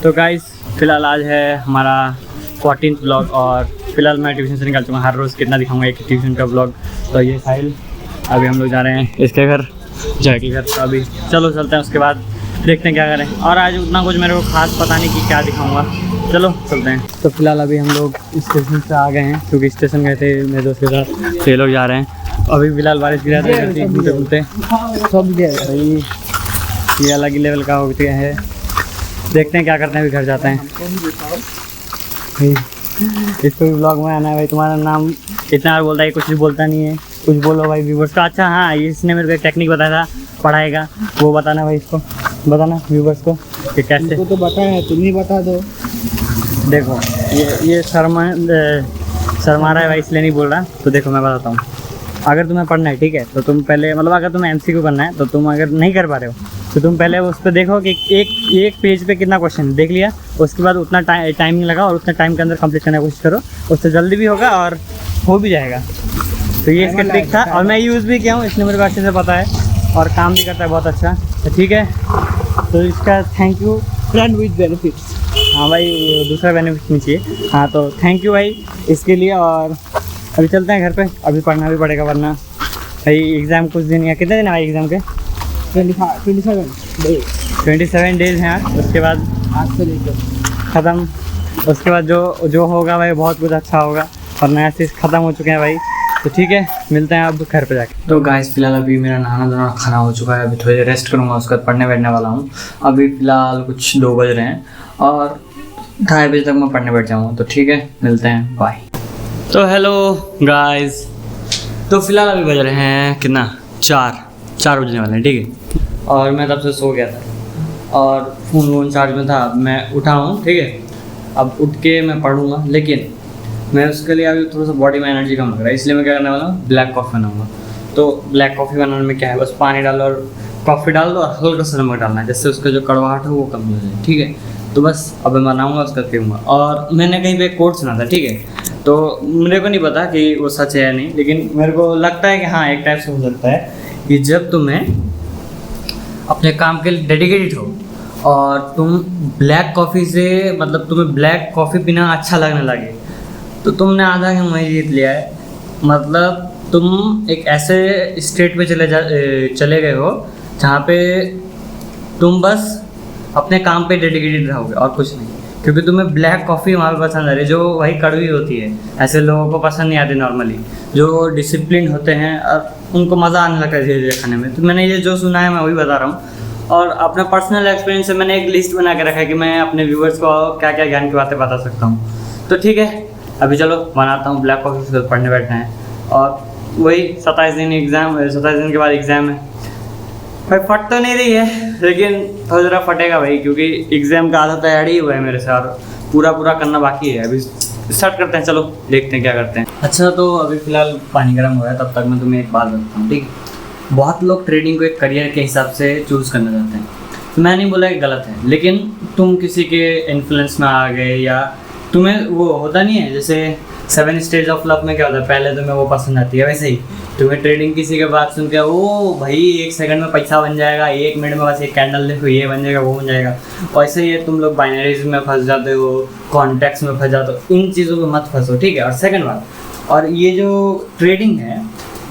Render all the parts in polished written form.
तो गाइस फिलहाल आज है हमारा 14th ब्लॉग और फिलहाल मैं ट्यूशन से निकल चुका हूँ। हर रोज़ कितना दिखाऊंगा एक ट्यूशन का ब्लॉग। तो ये साहिल, अभी हम लोग जा रहे हैं इसके घर, जय के घर। तो अभी चलो चलते हैं, उसके बाद देखते हैं क्या करें। और आज उतना कुछ मेरे को खास पता नहीं कि क्या दिखाऊंगा, चलो चलते हैं। तो फिलहाल अभी हम लोग स्टेशन से आ गए हैं, क्योंकि स्टेशन गए थे मेरे दोस्त के साथ, तो ये लोग जा रहे हैं। अभी फिलहाल बारिश गिरा था, घूमते घूमते सब भाई ये अलग ही लेवल का हो गया है। देखते हैं क्या करते हैं, अभी घर जाते हैं। इसको भी ब्लॉग में आना है भाई। तुम्हारा नाम इतना बार बोलता है, कुछ भी बोलता नहीं है। कुछ बोलो भाई व्यूवर्स का। अच्छा हाँ, इसने मेरे को एक टेक्निक बताया था पढ़ाई का, वो बताना भाई, इसको बताना व्यूवर्स को कि कैसे। तो बताया है, तुम ही बता दो। देखो ये शर्मा रहा है भाई, इसलिए नहीं बोल रहा। तो देखो मैं बताता हूँ, अगर तुम्हें पढ़ना है ठीक है, तो तुम पहले मतलब अगर तुम्हें MCQ करना है, तो तुम अगर नहीं कर पा रहे हो तो तुम पहले उस पर देखो कि एक पेज पे कितना क्वेश्चन देख लिया, उसके बाद उतना टाइमिंग लगा और उतना टाइम के अंदर कंप्लीट करने की कोशिश करो। उससे जल्दी भी होगा और हो भी जाएगा। तो ये इसका ट्रिक था और मैं यूज़ भी किया हूँ, इसलिए मेरे को अच्छे से पता है और काम भी करता है बहुत अच्छा। तो ठीक है, तो इसका thank you. Friend with benefits. हाँ भाई, दूसरा बेनिफिट नहीं चाहिए। हाँ तो थैंक यू भाई इसके लिए। और अभी चलते हैं घर पे, अभी पढ़ना भी पड़ेगा, वरना भाई एग्ज़ाम कुछ दिन या कितने दिन है भाई एग्ज़ाम के? 27 डेज हैं यार। उसके बाद आज से लेकर ख़त्म। उसके बाद जो होगा भाई बहुत कुछ अच्छा होगा, और नया चीज़ ख़त्म हो चुके हैं भाई। तो ठीक है, मिलते हैं अब घर पे जाके। तो गाइस फिलहाल अभी मेरा नहाना धोना खाना हो चुका है, अभी थोड़ी देर रेस्ट करूँगा, उसके बाद पढ़ने बैठने वाला हूँ। अभी फ़िलहाल कुछ 2 बज रहे हैं और 2:30 बजे तक मैं पढ़ने बैठ जाऊँगा। तो ठीक है, मिलते हैं, बाय। तो हेलो गाइस, तो फिलहाल अभी बज रहे हैं कितना, 4 बजने वाले हैं, ठीक है। और मैं तब से सो गया था और फ़ोन वोन चार्ज में था। मैं उठा हूँ, ठीक है, अब उठ के मैं पढ़ूँगा, लेकिन मैं उसके लिए अभी थोड़ा सा बॉडी में एनर्जी कम लग रहा है, इसलिए मैं क्या करने वाला हूँ, ब्लैक कॉफ़ी बनाऊँगा। तो ब्लैक कॉफ़ी बनाने में क्या है, बस पानी डालो और कॉफ़ी डाल दो और हल्का सा नमक डालना है, जिससे उसका जो कड़वाहट है वो कम हो जाए, ठीक है। तो बस अब मैं बनाऊँगा, उसका पीऊँगा। और मैंने कहीं पे एक कोट सुना था, ठीक है, तो मेरे को नहीं पता कि वो सच है या नहीं, लेकिन मेरे को लगता है कि हाँ एक टाइप से हो सकता है कि जब तुम्हें अपने काम के लिए डेडिकेटेड हो और तुम ब्लैक कॉफ़ी से मतलब तुम्हें ब्लैक कॉफ़ी पीना अच्छा लगने लगे, तो तुमने आधा गेम वही जीत लिया है। मतलब तुम एक ऐसे स्टेट पे चले गए हो जहाँ पे तुम बस अपने काम पे डेडिकेटेड रहोगे और कुछ नहीं, क्योंकि तुम्हें ब्लैक कॉफ़ी वहाँ पे पसंद आ रही है, जो वही कड़वी होती है। ऐसे लोगों को पसंद नहीं आती नॉर्मली, जो डिसिप्लिन होते हैं और उनको मज़ा आने लगता है धीरे धीरे खाने में। तो मैंने ये जो सुना है मैं वही बता रहा हूँ, और अपना पर्सनल एक्सपीरियंस से मैंने एक लिस्ट बना के रखा है कि मैं अपने व्यूवर्स को क्या क्या ज्ञान की बातें बता सकता हूँ। तो ठीक है, अभी चलो बनाता हूँ ब्लैक कॉफ़ी, से पढ़ने बैठना है। और वही 27 दिन के बाद एग्ज़ाम है भाई। फट तो नहीं रही है, लेकिन थोड़ा ज़रा फटेगा भाई, क्योंकि एग्ज़ाम का आधा तैयारी हुआ है मेरे से और पूरा करना बाकी है। अभी स्टार्ट करते हैं, चलो देखते हैं क्या करते हैं। अच्छा, तो अभी फ़िलहाल पानी गर्म हो रहा है, तब तक मैं तुम्हें एक बात बताता हूँ, ठीक है। बहुत लोग ट्रेडिंग को एक करियर के हिसाब से चूज़ करना चाहते हैं, तो मैं नहीं बोला कि गलत है, लेकिन तुम किसी के इन्फ्लुएंस में आ गए या तुम्हें वो होता नहीं है, जैसे 7 स्टेज ऑफ लव में क्या होता है, पहले तुम्हें वो पसंद आती है, वैसे ही तुम्हें ट्रेडिंग किसी के बात सुन के ओ भाई 1 सेकंड में पैसा बन जाएगा, 1 मिनट में बस एक कैंडल देखो ये बन जाएगा वो बन जाएगा। वैसे ही तुम लोग बाइनरीज में फंस जाते हो, कॉन्टैक्ट्स में फंस जाते हो, इन चीज़ों में मत फंसो, ठीक है। और सेकंड बात, और ये जो ट्रेडिंग है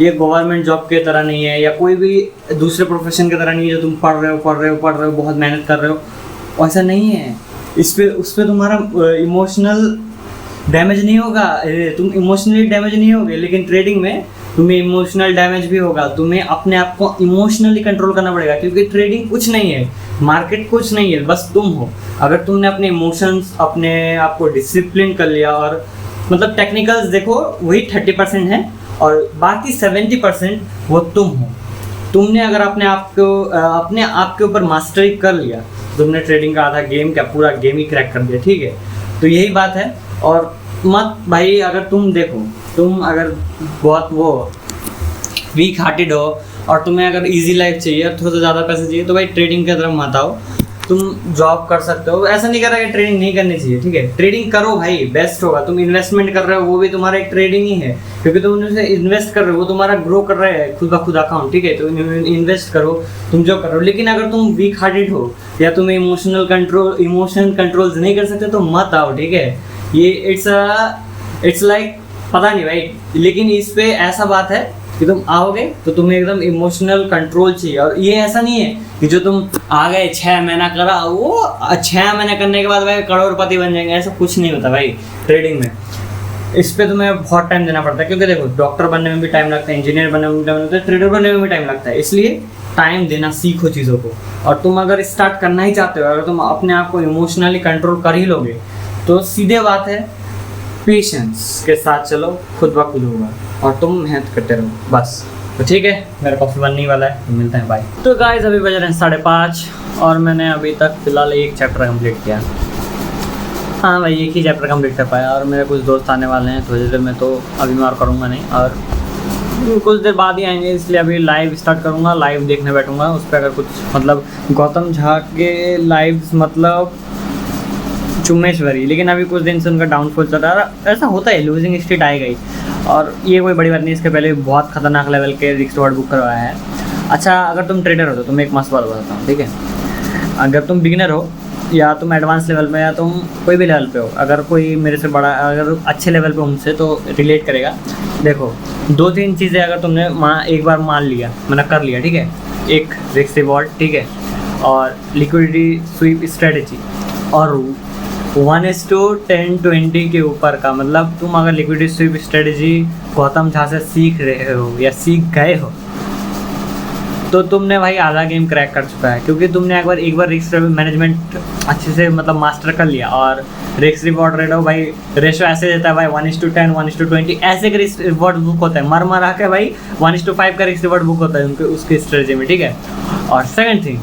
ये गवर्नमेंट जॉब की तरह नहीं है या कोई भी दूसरे प्रोफेशन की तरह नहीं है जो तुम पढ़ रहे हो बहुत मेहनत कर रहे हो, ऐसा नहीं है। उस पर तुम्हारा इमोशनल डैमेज नहीं होगा, तुम इमोशनली डैमेज नहीं होगे, लेकिन ट्रेडिंग में तुम्हें इमोशनल डैमेज भी होगा। तुम्हें अपने आप को इमोशनली कंट्रोल करना पड़ेगा, क्योंकि ट्रेडिंग कुछ नहीं है, मार्केट कुछ नहीं है, बस तुम हो। अगर तुमने अपने इमोशंस, अपने आप को डिसिप्लिन कर लिया, और मतलब टेक्निकल्स देखो वही 30% है और बाकी 70% वो तुम हो। तुमने अगर अपने आप के ऊपर मास्टरी कर लिया, तुमने ट्रेडिंग का आधा गेम क्या पूरा गेम ही क्रैक कर दिया, ठीक है। तो यही बात है। और मत भाई, अगर तुम देखो, तुम अगर बहुत वो वीक हार्टेड हो और तुम्हें अगर इजी लाइफ चाहिए और थोड़ा सा ज़्यादा पैसे चाहिए, तो भाई ट्रेडिंग की तरफ मत आओ। तुम जॉब कर सकते हो। ऐसा नहीं कर रहा कि ट्रेडिंग नहीं करनी चाहिए, ठीक है, ट्रेडिंग करो भाई, बेस्ट होगा। तुम इन्वेस्टमेंट कर रहे हो वो भी तुम्हारा एक ट्रेडिंग ही है, क्योंकि तुम उनसे इन्वेस्ट कर रहे हो, वो तुम्हारा ग्रो कर रहा है खुद ब खुद अकाउंट, ठीक है। तो इन्वेस्ट करो, तुम जो कर रहे हो। लेकिन अगर तुम वीक हार्टेड हो या तुम इमोशन कंट्रोल्स नहीं कर सकते तो मत आओ, ठीक है। ये इट्स लाइक पता नहीं भाई, लेकिन इस पे ऐसा बात है कि तुम आओगे तो तुम्हें एकदम इमोशनल कंट्रोल चाहिए। और ये ऐसा नहीं है कि जो तुम आ गए 6 महीना करा, वो 6 महीने करने के बाद भाई करोड़पति बन जाएंगे, ऐसा कुछ नहीं होता भाई ट्रेडिंग में। इस पे तुम्हें बहुत टाइम देना पड़ता है, क्योंकि देखो डॉक्टर बनने में भी टाइम लगता है, इंजीनियर बनने में भी टाइम लगता है, ट्रेडर बनने में भी टाइम लगता है। इसलिए टाइम देना सीखो चीज़ों को। और तुम अगर स्टार्ट करना ही चाहते हो, अगर तुम अपने आप को इमोशनली कंट्रोल कर ही लोगे तो सीधे बात है, पेशेंस के साथ चलो, खुद ब खुद होगा और तुम मेहनत करते रहो बस। तो ठीक है, मेरा कॉफ़ी बनने वाला है, तो मिलते हैं, बाय। तो गाइस अभी बज रहे हैं 5:30 और मैंने अभी तक फ़िलहाल एक चैप्टर कंप्लीट किया। हाँ भाई, एक ही चैप्टर कंप्लीट कर पाया। और मेरे कुछ दोस्त आने वाले हैं थोड़ी देर में, तो अभी मैं और करूँगा नहीं, और कुछ देर बाद ही आएंगे, इसलिए अभी लाइव स्टार्ट करूँगा, लाइव देखने बैठूँगा। उस पर अगर कुछ मतलब गौतम झा के लाइव्स मतलब चुम्मेश्वरी, लेकिन अभी कुछ दिन से उनका डाउनफॉल चल रहा है। ऐसा होता है, लूजिंग स्ट्रीट आएगा ही, और ये कोई बड़ी बात नहीं। इसके पहले बहुत खतरनाक लेवल के रिस्क रिवॉर्ड बुक करवाया है। अच्छा, अगर तुम ट्रेडर हो तो तुम एक मस्त बात बताता हूँ, ठीक है। अगर तुम बिगिनर हो या तुम एडवांस लेवल में या तुम कोई भी लेवल पे हो, अगर कोई मेरे से बड़ा, अगर अच्छे लेवल पे उनसे तो रिलेट करेगा। देखो 2-3 चीज़ें अगर तुमने एक बार मान लिया, मैंने कर लिया, ठीक है, एक रिस्क रिवॉर्ड, ठीक है, और लिक्विडिटी स्वीप स्ट्रेटेजी, और 1:10-20 के ऊपर का, मतलब तुम अगर liquidity SVEEP strategy Gautam Jha से सीख रहे हो या सीख गए हो तो तुमने भाई आधा गेम क्रैक कर चुका है, क्योंकि तुमने एक बार रिस्क मैनेजमेंट अच्छे से मतलब मास्टर कर लिया। और रिस्क रिवॉर्ड रेशो ऐसे देता है भाई 1:10, 1:20, ऐसे का रिस्क रिवॉर्ड बुक होता है। मर आके भाई 1:5 का रिस्क रिवॉर्ड बुक होता है उनके उसकी स्ट्रेटेजी में, ठीक है। और सेकंड थिंग,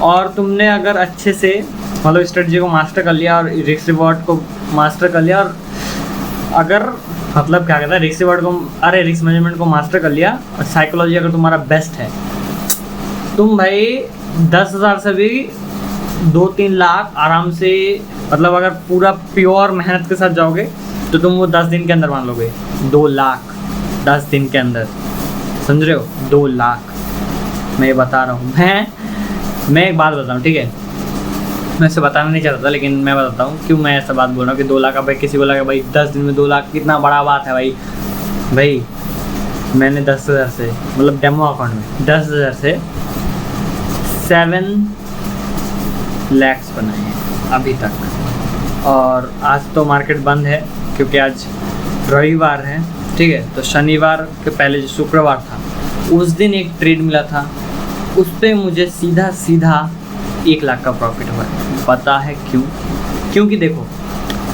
और तुमने अगर अच्छे से मतलब स्ट्रेटजी को मास्टर कर लिया और रिस्क रिवॉर्ड को मास्टर कर लिया, और अगर मतलब क्या कहता है रिस्क रिवॉर्ड को, अरे रिस्क मैनेजमेंट को मास्टर कर लिया, और साइकोलॉजी अगर तुम्हारा बेस्ट है, तुम भाई 10,000 से भी 2-3 लाख आराम से, मतलब अगर पूरा प्योर मेहनत के साथ जाओगे तो तुम वो 10 दिन के अंदर मान लोगे 2 लाख 10 दिन के अंदर, समझ रहे हो, 2 लाख। मैं ये बता रहा हूँ। मैं एक बात बताऊँ, ठीक है, मैं इसे बताना नहीं चाहता था, लेकिन मैं बताता हूँ क्यों मैं ऐसा बात बोल रहा हूँ कि 2 लाख। भाई किसी को लगा भाई 10 दिन में 2 लाख कितना बड़ा बात है भाई मैंने 10,000 से, मतलब डेमो अकाउंट में 10,000 से 7 लाख बनाए हैं अभी तक। और आज तो मार्केट बंद है क्योंकि आज रविवार है, ठीक है। तो शनिवार के पहले जो शुक्रवार था उस दिन एक ट्रेड मिला था, उस पर मुझे सीधा 1 लाख का प्रॉफिट हुआ है। पता है क्यों? क्योंकि देखो,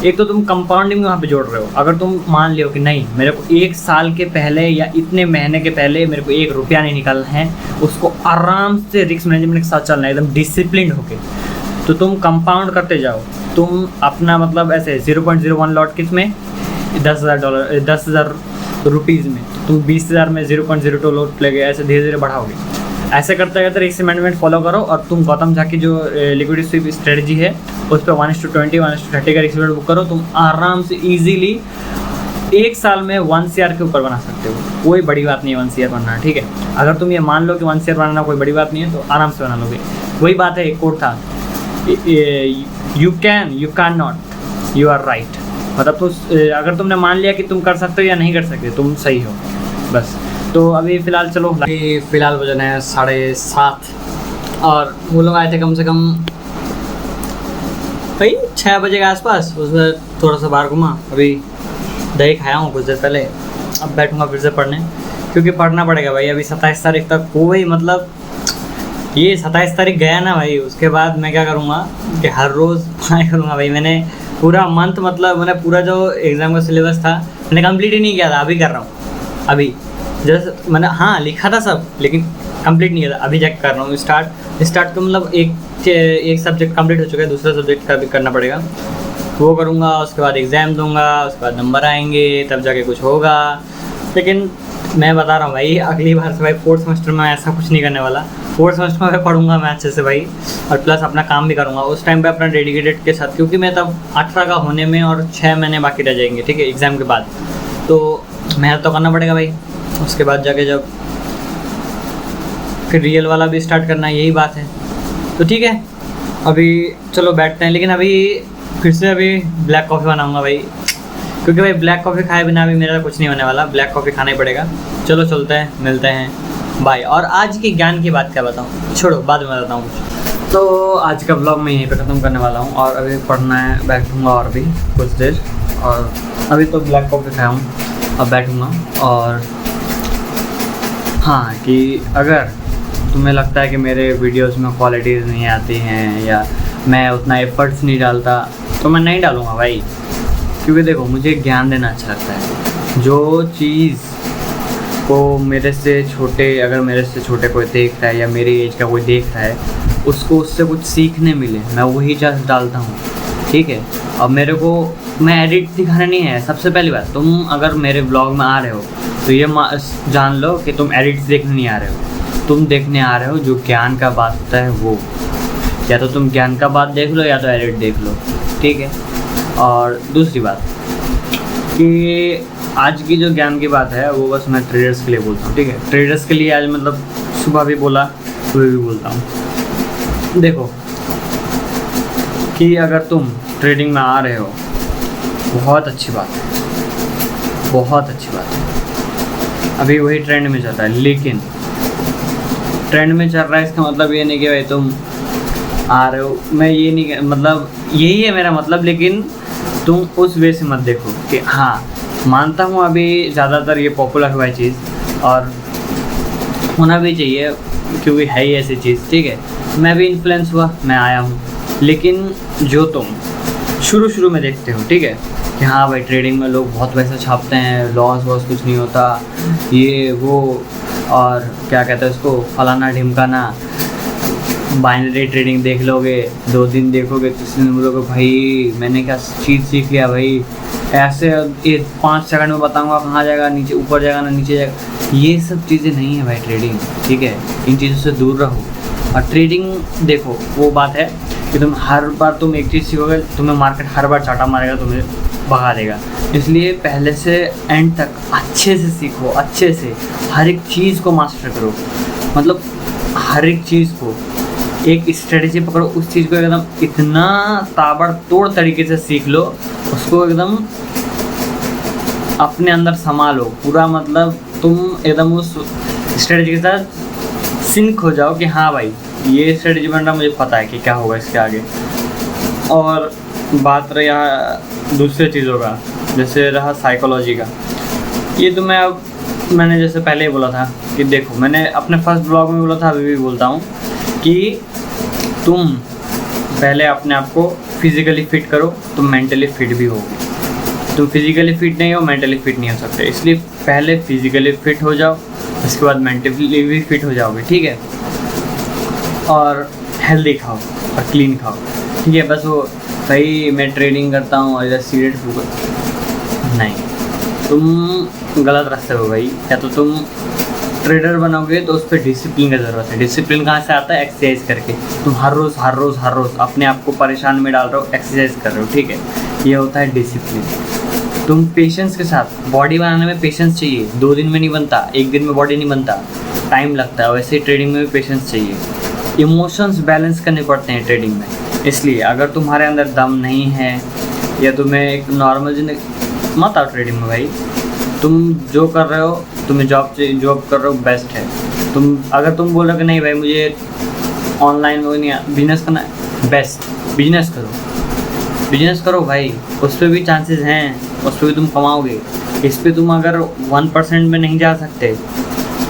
एक तो तुम कंपाउंडिंग वहाँ पे जोड़ रहे हो। अगर तुम मान लियो कि नहीं, मेरे को 1 साल के पहले या इतने महीने के पहले मेरे को 1 रुपया नहीं निकालना है, उसको आराम से रिस्क मैनेजमेंट के साथ चलना है, एकदम डिसिप्लिन होके, तो तुम कंपाउंड करते जाओ। तुम अपना मतलब ऐसे 0.01 लॉट किस में, $10,000 रुपीज़ में, तुम 20,000 में 0.02 लॉट ले गए, ऐसे धीरे धीरे बढ़ाओगे। ऐसे करते करते रिस्क मैनेजमेंट फॉलो करो, और तुम गौतम झा की जो लिक्विडिटी स्वीप स्ट्रेटजी है उस पर 1:20, 1:30 का रिस्क बुक करो। तुम आराम से इजीली 1 साल में 1 CR के ऊपर बना सकते हो। कोई बड़ी बात नहीं है 1 CR बनना, ठीक है। अगर तुम ये मान लो कि 1 CR बनाना कोई बड़ी बात नहीं है तो आराम से बना लोगे। वही बात है, एक कोट था, you can not, you are right. मतलब तो अगर तुमने मान लिया कि तुम कर सकते हो या नहीं कर सकते, तुम सही हो बस। तो अभी फ़िलहाल चलो, फ़िलहाल बजन है 7:30 और वो लोग आए थे कम से कम भाई 6 बजे के आसपास। उसमें थोड़ा सा बाहर घूमा, अभी दही खाया हूँ कुछ देर पहले। अब बैठूँगा फिर से पढ़ने, क्योंकि पढ़ना पड़ेगा भाई। अभी 27 तारीख तक कोई मतलब, ये 27 तारीख गया ना भाई, उसके बाद मैं क्या करूँगा कि हर रोज़ पढ़ाई करूँगा भाई। मैंने पूरा मंथ, मतलब मैंने पूरा जो एग्ज़ाम का सिलेबस था मैंने कंप्लीट ही नहीं किया था, अभी कर रहा हूँ। अभी जस्ट मैंने हाँ लिखा था सब, लेकिन कंप्लीट नहीं किया था, अभी चेक कर रहा हूँ। स्टार्ट तो मतलब एक सब्जेक्ट कंप्लीट हो चुका है, दूसरा सब्जेक्ट का भी करना पड़ेगा, वो करूँगा। उसके बाद एग्ज़ाम दूंगा, उसके बाद नंबर आएंगे, तब जाके कुछ होगा। लेकिन मैं बता रहा हूँ भाई, अगली बार से भाई 4th सेमेस्टर में ऐसा कुछ नहीं करने वाला। 4th सेमेस्टर में पढ़ूंगा मैं अच्छे से भाई, और प्लस अपना काम भी करूंगा उस टाइम पे अपना डेडिकेटेड के साथ, क्योंकि मैं तब 18 का होने में और 6 महीने बाकी रह जाएंगे, ठीक है, एग्ज़ाम के बाद। तो मेहनत तो करना पड़ेगा भाई, उसके बाद जाके जब फिर रियल वाला भी स्टार्ट करना, यही बात है। तो ठीक है, अभी चलो बैठते हैं, लेकिन अभी फिर से अभी ब्लैक कॉफ़ी बनाऊंगा भाई, क्योंकि भाई ब्लैक कॉफ़ी खाए बिना भी मेरा कुछ नहीं होने वाला, ब्लैक कॉफ़ी खाना ही पड़ेगा। चलो चलते हैं, मिलते हैं, बाय। और आज के ज्ञान की बात क्या बताऊँ, छोड़ो बाद में बताता हूँ कुछ। तो आज का ब्लॉग मैं यहीं पे ख़त्म करने वाला हूँ, और अभी पढ़ना है, बैठूँगा और भी कुछ देर, और अभी तो ब्लैक कॉफ़ी खाया हूँ, अब बैठूँगा। और हाँ, कि अगर तुम्हें लगता है कि मेरे वीडियोस में क्वालिटीज़ नहीं आती हैं या मैं उतना एफर्ट्स नहीं डालता, तो मैं नहीं डालूँगा भाई, क्योंकि देखो मुझे ज्ञान देना अच्छा लगता है। जो चीज़ को मेरे से छोटे, अगर मेरे से छोटे कोई देख रहा है या मेरी एज का कोई देख रहा है, उसको उससे कुछ सीखने मिले, मैं वही चीज़ डालता हूँ, ठीक है। अब मेरे को मैं एडिट दिखाना नहीं है, सबसे पहली बात, तुम अगर मेरे ब्लॉग में आ रहे हो तो ये जान लो कि तुम एडिट्स देखने नहीं आ रहे हो, तुम देखने आ रहे हो जो ज्ञान का बात होता है वो। या तो तुम ज्ञान का बात देख लो या तो एडिट देख लो, ठीक है। और दूसरी बात कि आज की जो ज्ञान की बात है वो बस मैं ट्रेडर्स के लिए बोलता हूँ, ठीक है। ट्रेडर्स के लिए आज मतलब सुबह भी बोला, सुबह भी बोलता हूँ। देखो कि अगर तुम ट्रेडिंग में आ रहे हो, बहुत अच्छी बात है, बहुत अच्छी बात है, अभी वही ट्रेंड में चल रहा है। लेकिन ट्रेंड में चल रहा है इसका मतलब ये नहीं कि भाई तुम आ रहे हो, मैं ये नहीं, मतलब यही है मेरा मतलब, लेकिन तुम उस वे से मत देखो कि हाँ, मानता हूँ अभी ज़्यादातर ये पॉपुलर हुआ है चीज़, और होना भी चाहिए क्योंकि है ही ऐसी चीज़, ठीक है। मैं भी इन्फ्लुएंस हुआ, मैं आया हूँ, लेकिन जो तुम शुरू में देखते हो, ठीक है, कि हाँ भाई ट्रेडिंग में लोग बहुत पैसा छापते हैं, लॉस वॉस कुछ नहीं होता, ये वो, और क्या कहते हैं उसको, फलाना ढिमकाना, बाइनरी ट्रेडिंग देख लोगे, 2 दिन देखोगे, तीसरे दिन बोलोगे भाई मैंने क्या चीज़ सीख लिया भाई, ऐसे ये 5 सेकंड में बताऊंगा कहाँ जाएगा, नीचे ऊपर जाएगा ना नीचे जाएगा। ये सब चीज़ें नहीं है भाई ट्रेडिंग, ठीक है, इन चीज़ों से दूर रहो। और ट्रेडिंग देखो वो बात है कि तुम हर बार तुम एक चीज़ सीखोगे, तुम्हें मार्केट हर बार चाटा मारेगा, तुम्हें भगा देगा। इसलिए पहले से एंड तक अच्छे से सीखो, अच्छे से हर एक चीज़ को मास्टर करो, मतलब हर एक चीज़ को एक स्ट्रेटेजी पकड़ो, उस चीज़ को एकदम इतना ताबड़तोड़ तरीके से सीख लो, उसको एकदम अपने अंदर संभालो पूरा, मतलब तुम एकदम उस स्ट्रेटेजी के साथ सिंक हो जाओ कि हाँ भाई ये स्ट्रेटेजी बन रहा, मुझे पता है कि क्या होगा इसके आगे। और बात रही यहाँ दूसरे चीज़ों का, जैसे रहा साइकोलॉजी का, ये तो मैंने जैसे पहले ही बोला था कि देखो, मैंने अपने फर्स्ट ब्लॉग में बोला था, अभी भी बोलता हूँ कि तुम पहले अपने आप को फिज़िकली फ़िट करो, तुम मेंटली फ़िट भी होगे। तुम फिज़िकली फ़िट नहीं हो, मेंटली फ़िट नहीं हो सकते, इसलिए पहले फिज़िकली फ़िट हो जाओ, उसके बाद मेंटली भी फ़िट हो जाओगे, ठीक है। और हेल्दी खाओ और क्लीन खाओ, ठीक है। बस वो भाई मैं ट्रेडिंग करता हूँ और इधर सिगरेट फूको, नहीं, तुम गलत रास्ते हो भाई। या तो तुम ट्रेडर बनोगे तो उस पर डिसिप्लिन की ज़रूरत है। डिसिप्लिन कहाँ से आता है? एक्सरसाइज करके। तुम हर रोज़ अपने आप को परेशान में डाल रहे हो, एक्सरसाइज कर रहे हो, ठीक है, ये होता है डिसिप्लिन। तुम पेशेंस के साथ, बॉडी बनाने में पेशेंस चाहिए, 2 दिन में नहीं बनता, 1 दिन में बॉडी नहीं बनता, टाइम लगता है। वैसे ही ट्रेडिंग में भी पेशेंस चाहिए, इमोशंस बैलेंस करने पड़ते हैं ट्रेडिंग में। इसलिए अगर तुम्हारे अंदर दम नहीं है या तुम्हें एक नॉर्मल जिंदगी, मत आओ ट्रेडिंग में भाई। तुम जो कर रहे हो, तुम्हें जॉब कर रहे हो, बेस्ट है। अगर तुम बोल रहे हो कि नहीं भाई मुझे ऑनलाइन वो नहीं बिजनेस करना है, बेस्ट, बिजनेस करो भाई, उस पर भी चांसेस हैं, उस पर भी तुम कमाओगे। इस पर तुम अगर 1% में नहीं जा सकते,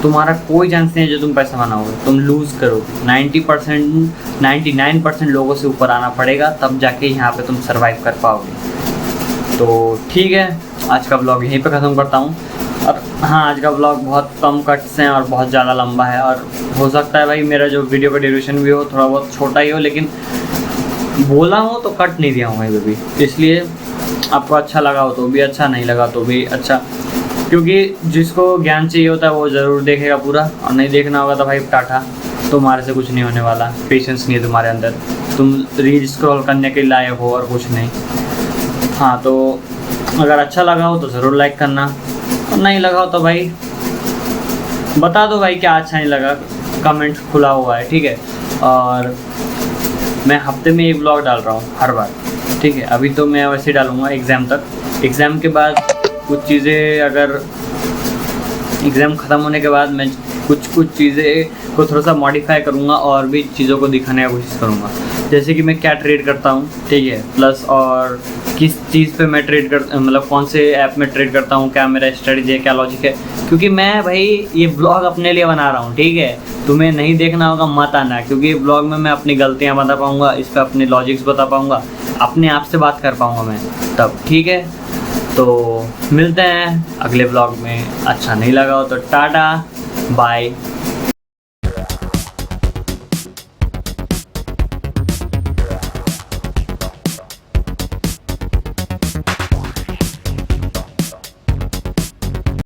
तुम्हारा कोई चांस नहीं है जो तुम पैसा बनाओगे, तुम लूज़ करोगे। 90%, 99% लोगों से ऊपर आना पड़ेगा, तब जाके यहाँ पे तुम सर्वाइव कर पाओगे। तो ठीक है, आज का ब्लॉग यहीं पे ख़त्म करता हूँ। और हाँ, आज का ब्लॉग बहुत कम कट्स हैं और बहुत ज़्यादा लंबा है, और हो सकता है भाई मेरा जो वीडियो का ड्यूरेशन भी हो थोड़ा बहुत छोटा ही हो, लेकिन बोला हूँ तो कट नहीं दिया हूँ भाई भी, इसलिए आपको अच्छा लगा हो तो भी अच्छा, नहीं लगा तो भी अच्छा, क्योंकि जिसको ज्ञान चाहिए होता है वो ज़रूर देखेगा पूरा, और नहीं देखना होगा तो भाई टाटा। तुम्हारे से कुछ नहीं होने वाला, पेशेंस नहीं है तुम्हारे अंदर, तुम रील स्क्रॉल करने के लायक हो और कुछ नहीं। हाँ तो अगर अच्छा लगा हो तो ज़रूर लाइक करना, और नहीं लगा हो तो भाई बता दो भाई क्या अच्छा नहीं लगा, कमेंट खुला हुआ है, ठीक है। और मैं हफ्ते में एक ब्लॉग डाल रहा हूँ हर बार, ठीक है। अभी तो मैं वैसे डालूँगा एग्ज़ाम तक, एग्ज़ाम के बाद कुछ चीज़ें, अगर एग्ज़ाम ख़त्म होने के बाद मैं कुछ चीज़ें को थोड़ा सा मॉडिफाई करूँगा और भी चीज़ों को दिखाने की कोशिश करूँगा, जैसे कि मैं क्या ट्रेड करता हूँ, ठीक है, प्लस और किस चीज़ पे मैं ट्रेड कर, मतलब कौन से ऐप में ट्रेड करता हूँ, क्या मेरा स्ट्रेटजी है, क्या लॉजिक है। क्योंकि मैं भाई ये ब्लॉग अपने लिए बना रहा हूँ, ठीक है, तुम्हें नहीं देखना होगा मत आना, क्योंकि ये ब्लॉग में मैं अपनी गलतियाँ बता पाऊँगा, इस पर अपने लॉजिक्स बता पाऊँगा, अपने आप से बात कर पाऊँगा मैं तब, ठीक है। तो मिलते हैं अगले ब्लॉग में, अच्छा नहीं लगा हो तो टाटा बाय।